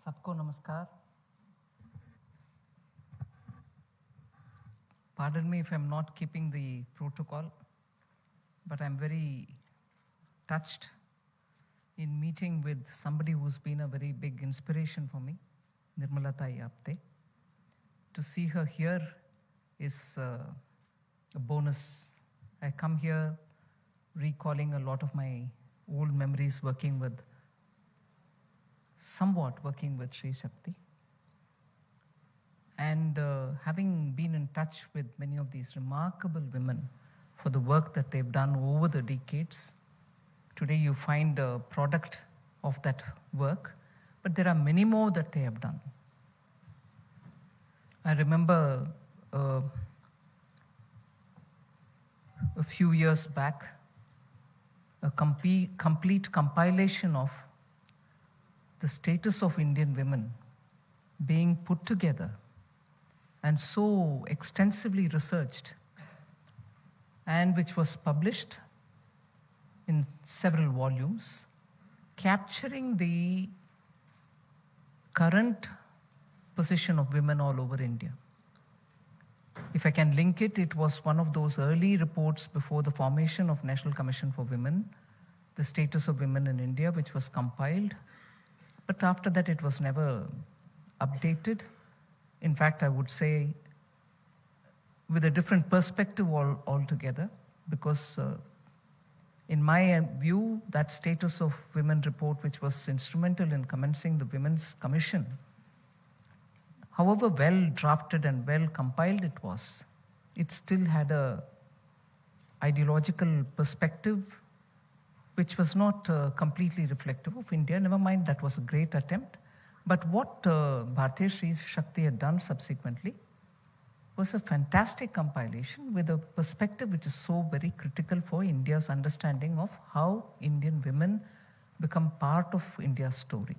सबको नमस्कार. Pardon me if I'm not keeping the protocol, but I'm very touched in meeting with somebody who's been a very big inspiration for me, Nirmala Apte. To see her here is a bonus. I come here recalling a lot of my old memories working with Sri Shakti. And having been in touch with many of these remarkable women for the work that they've done over the decades, today you find a product of that work, but there are many more that they have done. I remember a few years back, a complete compilation of the status of Indian women being put together and so extensively researched, and which was published in several volumes, capturing the current position of women all over India. If I can link it, it was one of those early reports before the formation of National Commission for Women, the status of women in India, which was compiled. But after that, it was never updated. In fact, I would say with a different perspective altogether, because in my view, that status of women report, which was instrumental in commencing the Women's Commission, however well drafted and well compiled it was, it still had a ideological perspective which was not completely reflective of India. Never mind, that was a great attempt. But what Bharatiya Sri Shakti had done subsequently was a fantastic compilation with a perspective which is so very critical for India's understanding of how Indian women become part of India's story.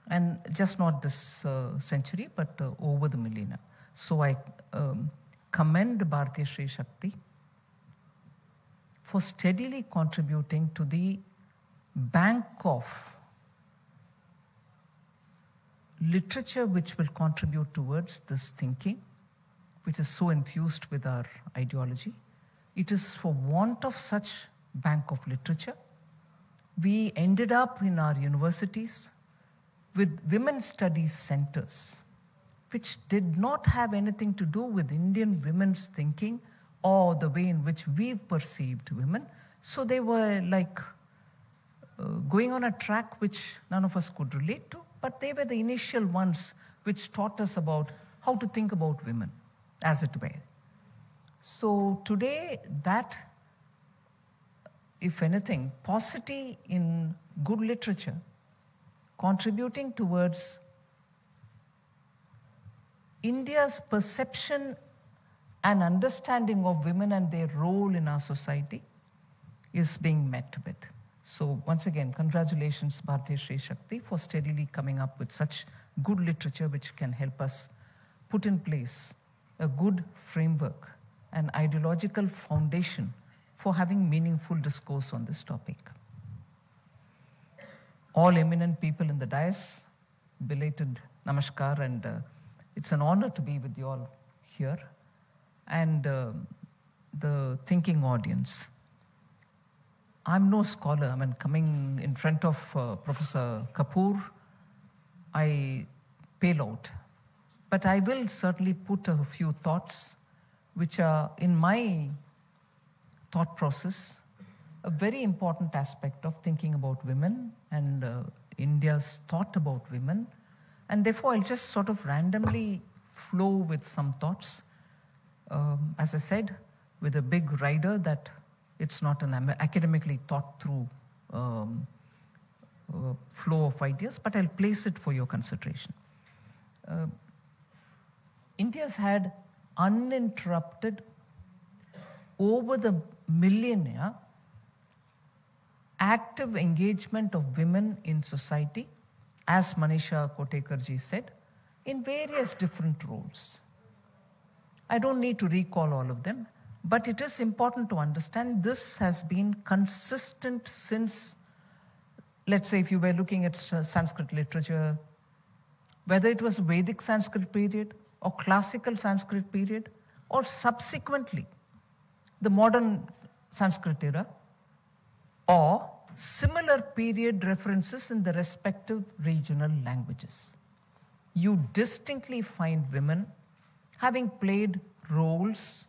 And just not this century, but over the millennia. So I commend Bharatiya Sri Shakti for steadily contributing to the bank of literature which will contribute towards this thinking, which is so infused with our ideology. It is for want of such bank of literature, we ended up in our universities with women's studies centers, which did not have anything to do with Indian women's thinking or the way in which we've perceived women. So they were like going on a track which none of us could relate to, but they were the initial ones which taught us about how to think about women, as it were. So today, that, if anything, paucity in good literature contributing towards India's perception and understanding of women and their role in our society is being met with. So once again, congratulations, Bharatiya Sri Shakti, for steadily coming up with such good literature which can help us put in place a good framework, an ideological foundation for having meaningful discourse on this topic. All eminent people in the dais, belated namaskar, and it's an honor to be with you all here, and the thinking audience. I'm no scholar. I mean, coming in front of Professor Kapoor, I pale out. But I will certainly put a few thoughts which are, in my thought process, a very important aspect of thinking about women and India's thought about women. And therefore, I'll just sort of randomly flow with some thoughts. As I said, with a big rider that it's not an academically thought through flow of ideas, but I'll place it for your consideration. India's had uninterrupted, over the millennia, active engagement of women in society, as Manisha Kotekarji said, in various different roles. I don't need to recall all of them, but it is important to understand this has been consistent since, let's say, if you were looking at Sanskrit literature, whether it was Vedic Sanskrit period or classical Sanskrit period or subsequently the modern Sanskrit era, or similar period references in the respective regional languages. You distinctly find women having played roles,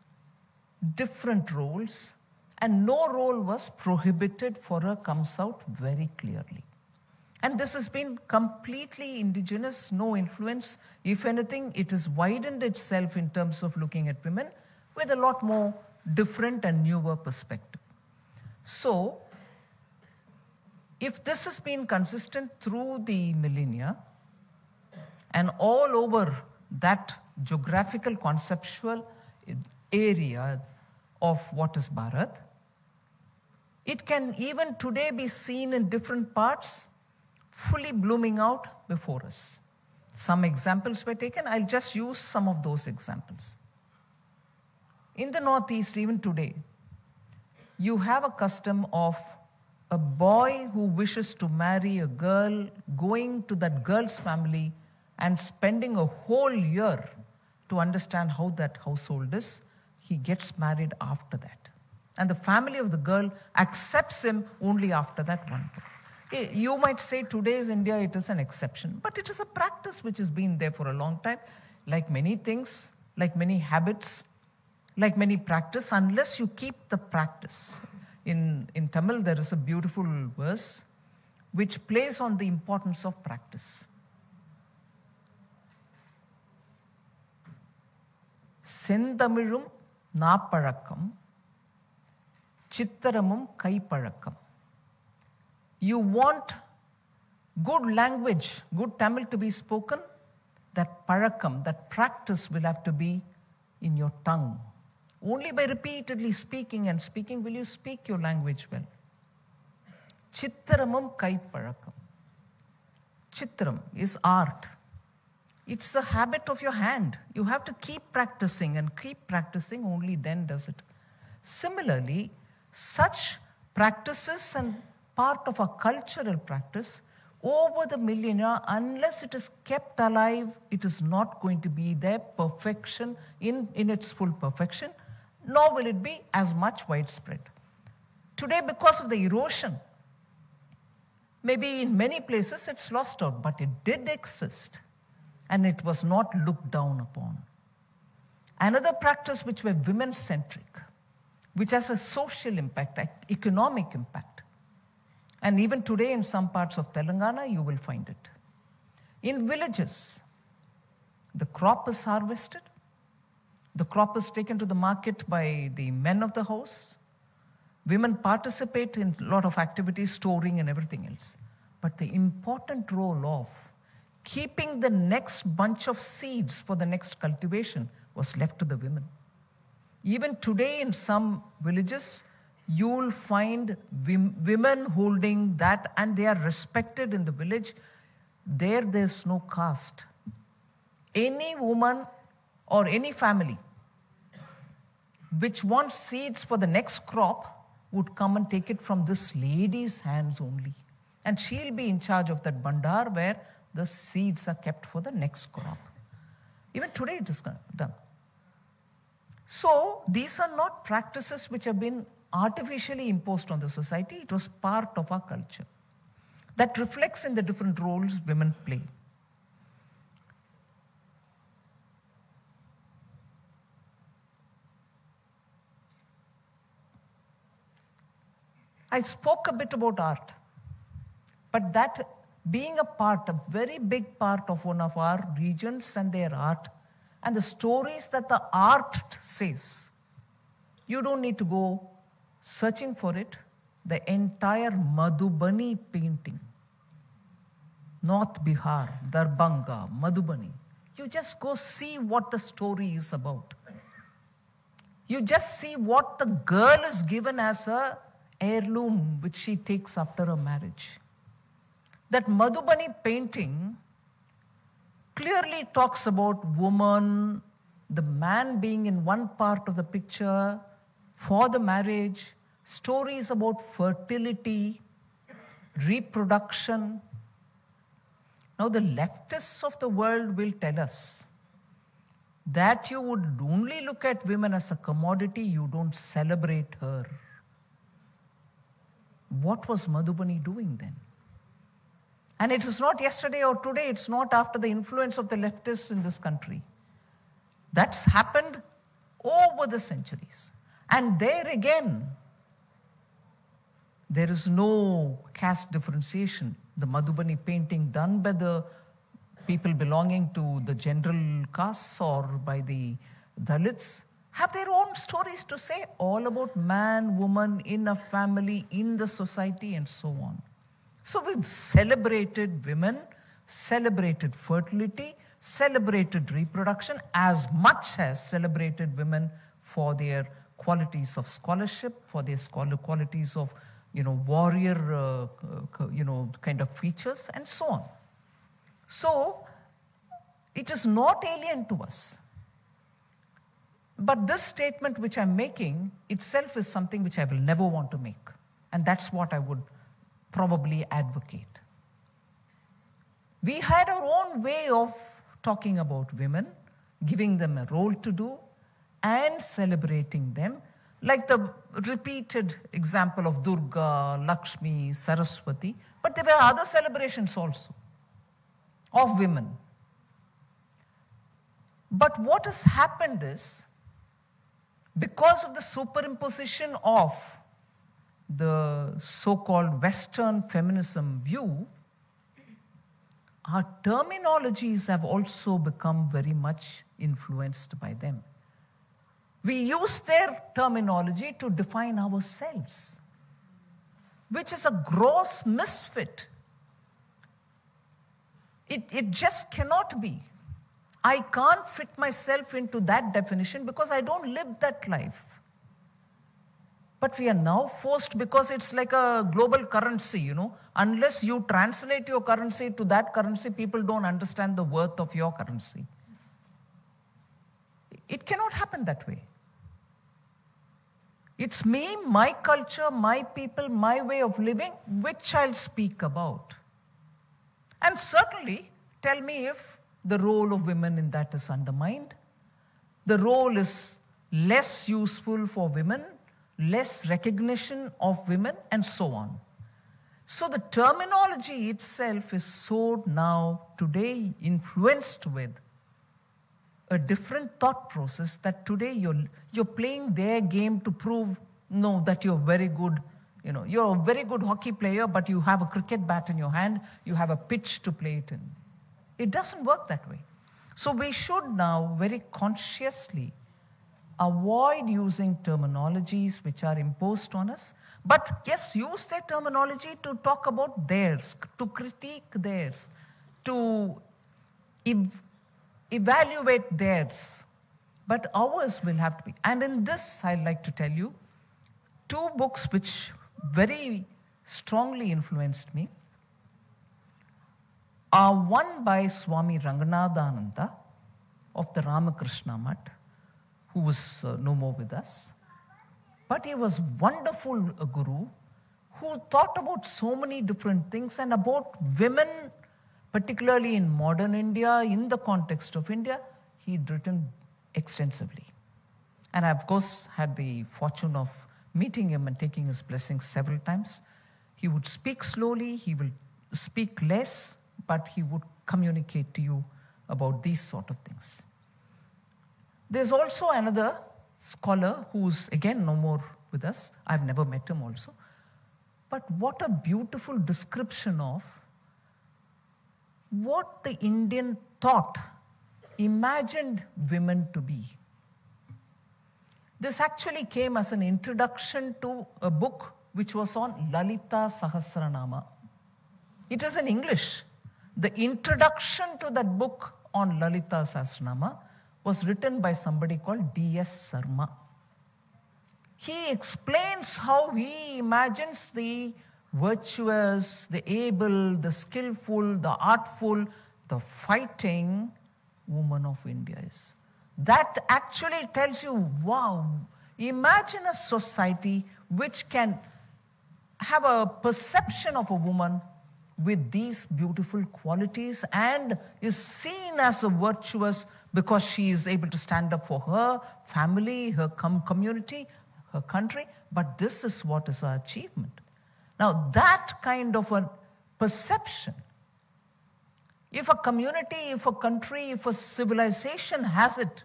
different roles, and no role was prohibited for her comes out very clearly. And this has been completely indigenous, no influence. If anything, it has widened itself in terms of looking at women with a lot more different and newer perspective. So, if this has been consistent through the millennia and all over that geographical conceptual area of what is Bharat, it can even today be seen in different parts, fully blooming out before us. Some examples were taken. I'll just use some of those examples. In the Northeast, even today, you have a custom of a boy who wishes to marry a girl going to that girl's family and spending a whole year to understand how that household is. He gets married after that. And the family of the girl accepts him only after that one. You might say today's India, it is an exception, but it is a practice which has been there for a long time. Like many things, like many habits, like many practice, unless you keep the practice. In Tamil, there is a beautiful verse which plays on the importance of practice. Sendamilum naapalakkam, chittaramum kaipalakkam. You want good language, good Tamil to be spoken, that palakkam, that practice will have to be in your tongue. Only by repeatedly speaking and speaking will you speak your language well. Chittaramum kaipalakkam. Chittaram is art. It's a habit of your hand. You have to keep practicing and keep practicing, only then does it. Similarly, such practices and part of a cultural practice over the millennia, unless it is kept alive, it is not going to be their perfection in its full perfection, nor will it be as much widespread. Today, because of the erosion, maybe in many places it's lost out, but it did exist and it was not looked down upon. Another practice which were women-centric, which has a social impact, economic impact. And even today in some parts of Telangana, you will find it. In villages, the crop is harvested. The crop is taken to the market by the men of the house. Women participate in a lot of activities, storing and everything else. But the important role of keeping the next bunch of seeds for the next cultivation was left to the women. Even today in some villages, you will find women holding that, and they are respected in the village. There's no caste. Any woman or any family which wants seeds for the next crop would come and take it from this lady's hands only. And she'll be in charge of that bandar where the seeds are kept for the next crop. Even today it is done. So these are not practices which have been artificially imposed on the society. It was part of our culture that reflects in the different roles women play. I spoke a bit about art, but that being a very big part of one of our regions and their art, and the stories that the art says, you don't need to go searching for it. The entire Madhubani painting, North Bihar, Darbhanga, Madhubani, you just go see what the story is about. You just see what the girl is given as a heirloom which she takes after her marriage. That Madhubani painting clearly talks about woman, the man being in one part of the picture for the marriage, stories about fertility, reproduction, Now the leftists of the world will tell us that you would only look at women as a commodity, you don't celebrate her. What was Madhubani doing then? And it is not yesterday or today, it's not after the influence of the leftists in this country. That's happened over the centuries. And there again, there is no caste differentiation. The Madhubani painting done by the people belonging to the general castes or by the Dalits have their own stories to say, all about man, woman, in a family, in the society, and so on. So we've celebrated women, celebrated fertility, celebrated reproduction as much as celebrated women for their qualities of scholarship, for their qualities of warrior, kind of features, and so on. So, it is not alien to us. But this statement which I'm making itself is something which I will never want to make. And that's what I would probably advocate. We had our own way of talking about women, giving them a role to do, and celebrating them, like the repeated example of Durga, Lakshmi, Saraswati, but there were other celebrations also of women. But what has happened is, because of the superimposition of the so-called Western feminism view, our terminologies have also become very much influenced by them. We use their terminology to define ourselves, which is a gross misfit. It just cannot be. I can't fit myself into that definition because I don't live that life. But we are now forced, because it's like a global currency, Unless you translate your currency to that currency, people don't understand the worth of your currency. It cannot happen that way. It's me, my culture, my people, my way of living, which I'll speak about. And certainly, tell me if the role of women in that is undermined. The role is less useful for women, less recognition of women, and so on. So the terminology itself is so now, today, influenced with a different thought process, that today you're playing their game to prove, no, that you're very good. You're a very good hockey player, but you have a cricket bat in your hand, you have a pitch to play it in. It doesn't work that way. So we should now very consciously avoid using terminologies which are imposed on us, but yes, use their terminology to talk about theirs, to critique theirs, to evaluate theirs. But ours will have to be. And in this, I'd like to tell you two books which very strongly influenced me. One by Swami Ranganathananda of the Ramakrishna Mutt, who is no more with us. But he was wonderful a guru who thought about so many different things and about women, particularly in modern India, in the context of India. He'd written extensively. And I, of course, had the fortune of meeting him and taking his blessings several times. He would speak slowly, he will speak less, but he would communicate to you about these sort of things. There's also another scholar who's, again, no more with us. I've never met him also. But what a beautiful description of what the Indian thought imagined women to be. This actually came as an introduction to a book which was on Lalita Sahasranama. It is in English. The introduction to that book on Lalita Sahasranama was written by somebody called D.S. Sarma. He explains how he imagines the virtuous, the able, the skillful, the artful, the fighting woman of India is. That actually tells you, wow, imagine a society which can have a perception of a woman with these beautiful qualities and is seen as a virtuous because she is able to stand up for her family, her community, her country. But this is what is her achievement. Now, that kind of a perception, if a community, if a country, if a civilization has it,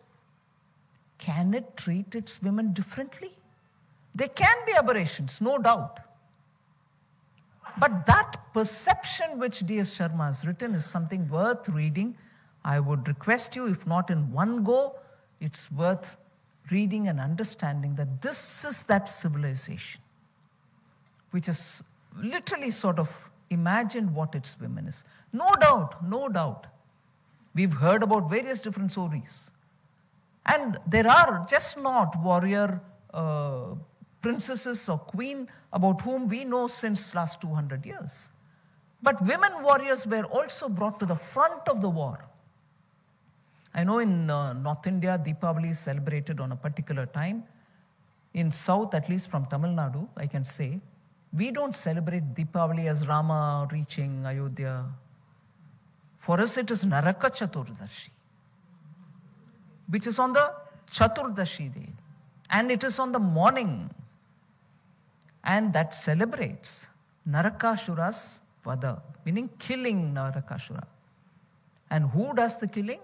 can it treat its women differently? There can be aberrations, no doubt. But that perception which D.S. Sharma has written is something worth reading. I would request you, if not in one go, it's worth reading and understanding that this is that civilization, which is literally sort of imagined what its women is. No doubt, no doubt. We've heard about various different stories. And there are just not warrior princesses or queen about whom we know since last 200 years. But women warriors were also brought to the front of the war. I know in North India, Deepavali is celebrated on a particular time. In South, at least from Tamil Nadu, I can say, we don't celebrate Deepavali as Rama reaching Ayodhya. For us, it is Naraka Chaturdashi, which is on the Chaturdashi day. And it is on the morning. And that celebrates Narakashura's vada, meaning killing Narakashura. And who does the killing?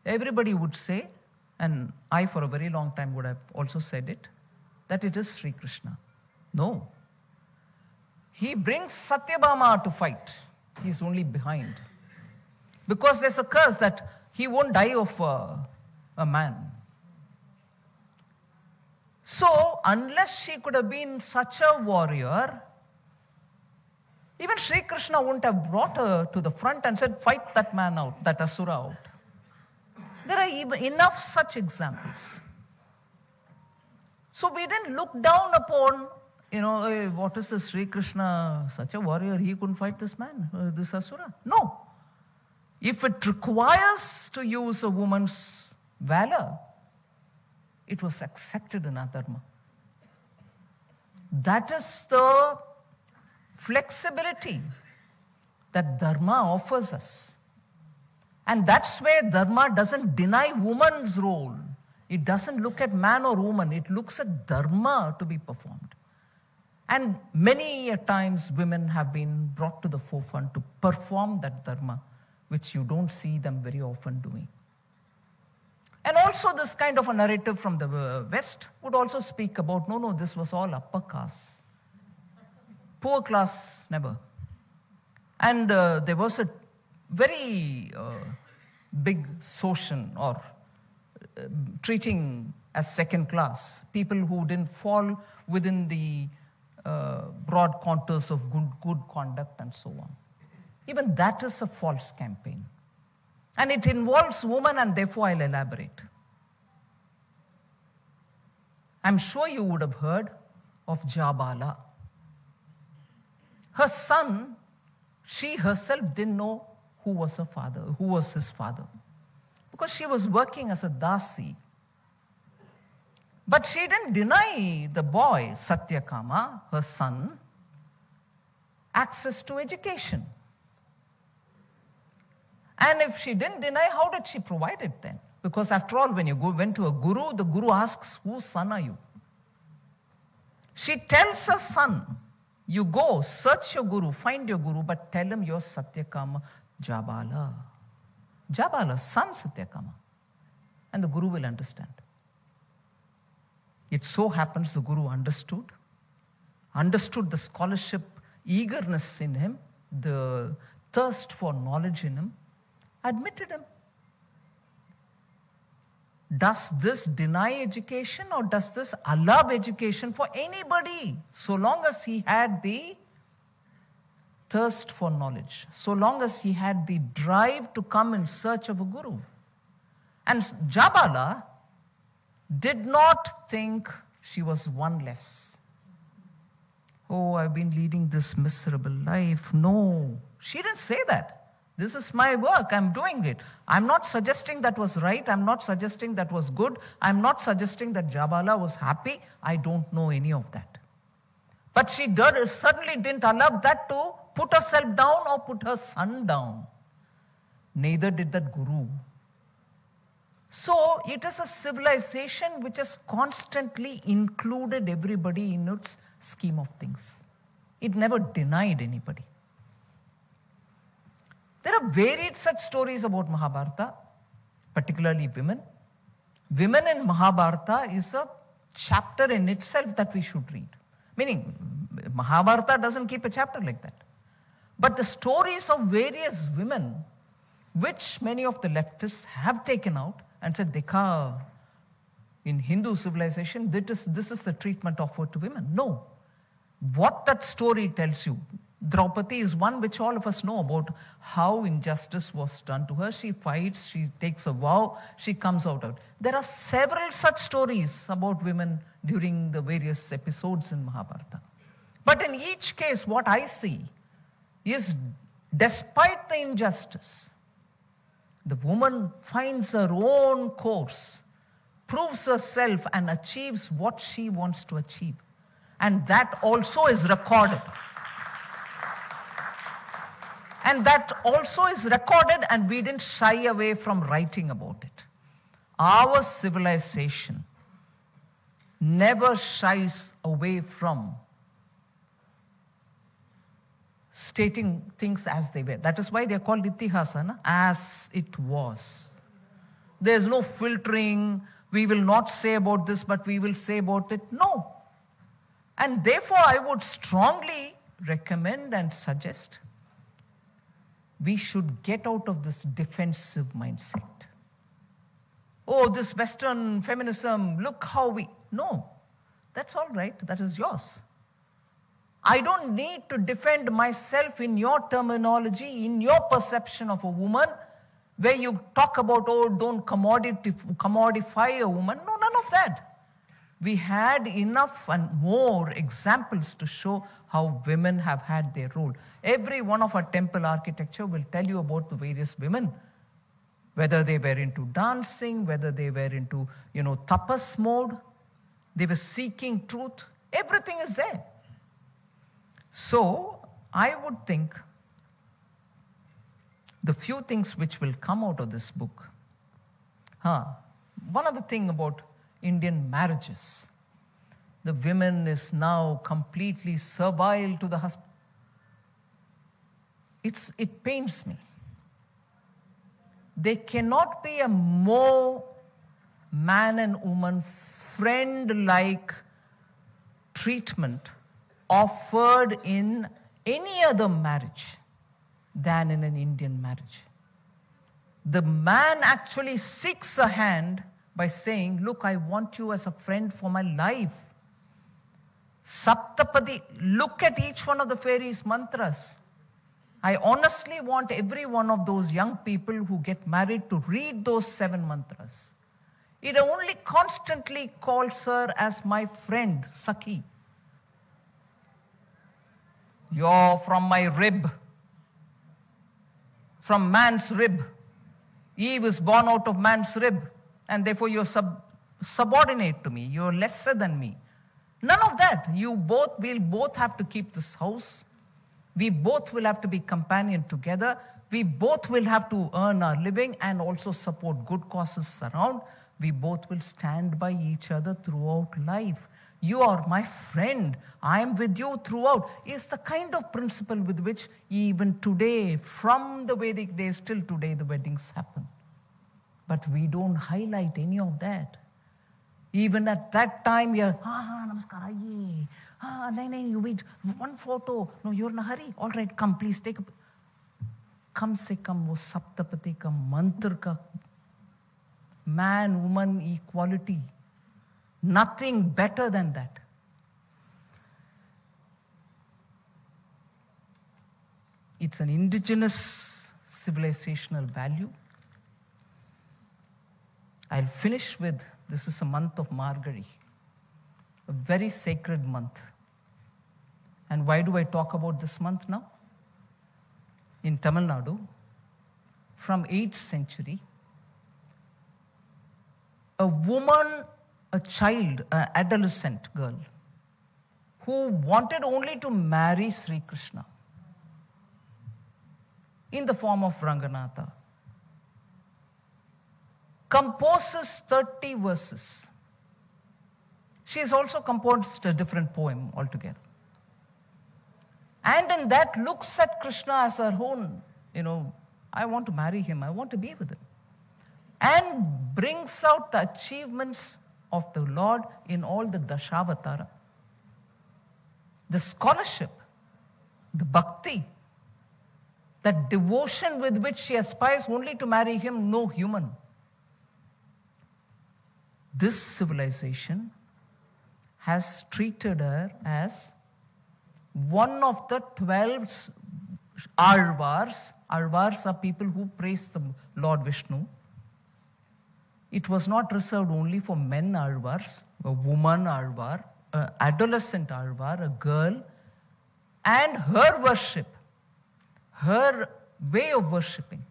Everybody would say, and I for a very long time would have also said it, that it is Sri Krishna. No. He brings Satyabhama to fight. He's only behind. Because there's a curse that he won't die of a man. So, unless she could have been such a warrior, even Sri Krishna wouldn't have brought her to the front and said, fight that man out, that Asura out. There are even enough such examples. So we didn't look down upon, hey, what is this Sri Krishna, such a warrior, he couldn't fight this man, this Asura. No. If it requires to use a woman's valor, it was accepted in Adharma. That is the flexibility that Dharma offers us. And that's where Dharma doesn't deny woman's role. It doesn't look at man or woman. It looks at Dharma to be performed. And many times women have been brought to the forefront to perform that Dharma, which you don't see them very often doing. And also this kind of a narrative from the West would also speak about, no, this was all upper caste. Poor class, never. And there was a very big social or treating as second class, people who didn't fall within the broad contours of good conduct and so on. Even that is a false campaign. And it involves women, and therefore I'll elaborate. I'm sure you would have heard of Jabala. Her son, she herself didn't know who was her father, who was his father, because she was working as a dasi. But she didn't deny the boy, Satyakama, her son, access to education. And if she didn't deny, how did she provide it then? Because after all, when you went to a guru, the guru asks, whose son are you? She tells her son, you go, search your guru, find your guru, but tell him you're Satyakama Jabala. Jabala, son Satyakama. And the guru will understand. It so happens the guru understood the scholarship eagerness in him, the thirst for knowledge in him, admitted him. Does this deny education or does this allow education for anybody? So long as he had the thirst for knowledge, so long as he had the drive to come in search of a guru. And Jabala did not think she was one less. Oh, I've been leading this miserable life. No, she didn't say that. This is my work, I'm doing it. I'm not suggesting that was right, I'm not suggesting that was good, I'm not suggesting that Jabala was happy, I don't know any of that. But she certainly didn't allow that to put herself down or put her son down. Neither did that guru. So it is a civilization which has constantly included everybody in its scheme of things. It never denied anybody. There are varied such stories about Mahabharata, particularly women. Women in Mahabharata is a chapter in itself that we should read. Meaning, Mahabharata doesn't keep a chapter like that. But the stories of various women, which many of the leftists have taken out and said, Dekha, in Hindu civilization, this is the treatment offered to women. No. What that story tells you, Draupadi is one which all of us know about how injustice was done to her. She fights, she takes a vow, she comes out of it. There are several such stories about women during the various episodes in Mahabharata. But in each case, what I see is, despite the injustice, the woman finds her own course, proves herself, and achieves what she wants to achieve. And that also is recorded. And that also is recorded, and we didn't shy away from writing about it. Our civilization never shies away from stating things as they were. That is why they are called itihasa, as it was. There's no filtering, we will not say about this, but we will say about it. No. And therefore, I would strongly recommend and suggest we should get out of this defensive mindset. Oh, this Western feminism, look how we... No, that's all right, that is yours. I don't need to defend myself in your terminology, in your perception of a woman, where you talk about, oh, don't commodify a woman. No, none of that. We had enough and more examples to show how women have had their role. Every one of our temple architecture will tell you about the various women, whether they were into dancing, whether they were into, tapas mode, they were seeking truth. Everything is there. So, I would think the few things which will come out of this book. One other thing about Indian marriages. The women is now completely servile to the husband. It pains me. There cannot be a more man and woman friend-like treatment offered in any other marriage than in an Indian marriage. The man actually seeks a hand by saying, look, I want you as a friend for my life. Saptapadi, look at each one of the fairies' mantras. I honestly want every one of those young people who get married to read those 7 mantras. It only constantly calls her as my friend, Sakhi. You're from my rib, from man's rib. Eve is born out of man's rib, and therefore you're subordinate to me. You're lesser than me. None of that. We'll both have to keep this house. We both will have to be companion together. We both will have to earn our living and also support good causes around. We both will stand by each other throughout life. You are my friend. I am with you throughout. Is the kind of principle with which even today, from the Vedic days till today, the weddings happen. But we don't highlight any of that. Even at that time, you're, namaskar, you wait, one photo. No, you're in a hurry. All right, come, please take a... Kam se kam wo saptapati ka mantra ka. Man, woman, equality. Nothing better than that. It's an indigenous civilizational value. I'll finish with, this is a month of Margari, a very sacred month. And why do I talk about this month now? In Tamil Nadu, from 8th century, a woman, a child, an adolescent girl, who wanted only to marry Sri Krishna, in the form of Ranganatha, composes 30 verses. She has also composed a different poem altogether. And in that looks at Krishna as her own, I want to marry him, I want to be with him. And brings out the achievements of the Lord in all the Dashavatara. The scholarship, the bhakti, that devotion with which she aspires only to marry him, no human. This civilization has treated her as one of the 12 Alvars. Alvars are people who praise the Lord Vishnu. It was not reserved only for men Alvars, a woman Alvar, an adolescent Alvar, a girl, and her worship, her way of worshipping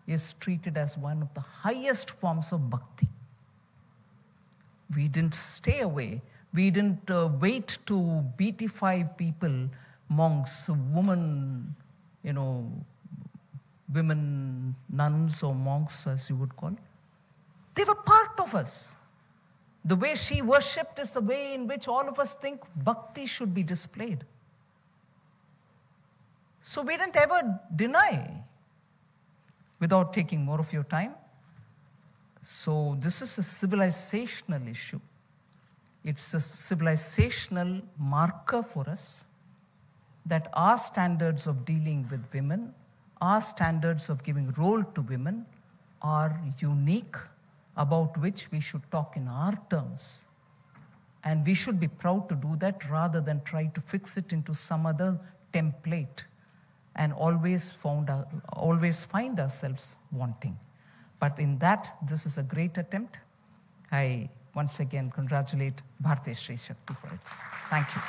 is treated as one of the highest forms of bhakti. We didn't stay away. We didn't wait to beatify people, monks, women, women, nuns or monks as you would call. They were part of us. The way she worshipped is the way in which all of us think bhakti should be displayed. So we didn't ever deny. Without taking more of your time, so this is a civilizational issue. It's a civilizational marker for us that our standards of dealing with women, our standards of giving role to women are unique, about which we should talk in our terms. And we should be proud to do that rather than try to fix it into some other template and always find ourselves wanting. But in that, this is a great attempt. I once again congratulate Bharti Shri Shakti for it. Thank you.